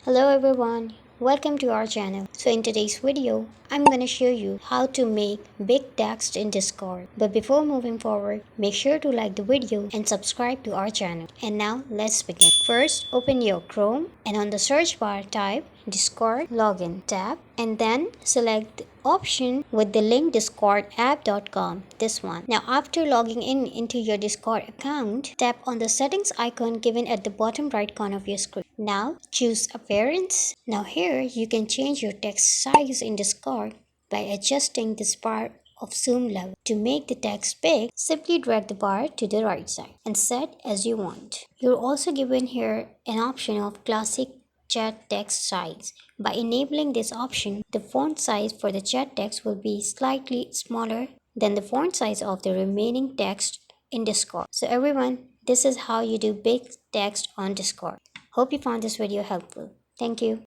Hello everyone, welcome to our channel. So in today's video, I'm gonna show you how to make big text in Discord. But before moving forward, make sure to like the video and subscribe to our channel. And now let's begin. First, open your Chrome and on the search bar type Discord login tab and then select the option with the link discordapp.com, this one. Now after logging in into your Discord account, tap on the settings icon given at the bottom right corner of your screen. Now choose appearance. Now here you can change your text size in Discord by adjusting this bar of zoom level. To make the text big, simply drag the bar to the right side and set as you want. You're also given here an option of classic chat text size. By enabling this option, the font size for the chat text will be slightly smaller than the font size of the remaining text in Discord. So everyone, this is how you do big text on Discord. Hope you found this video helpful. Thank you.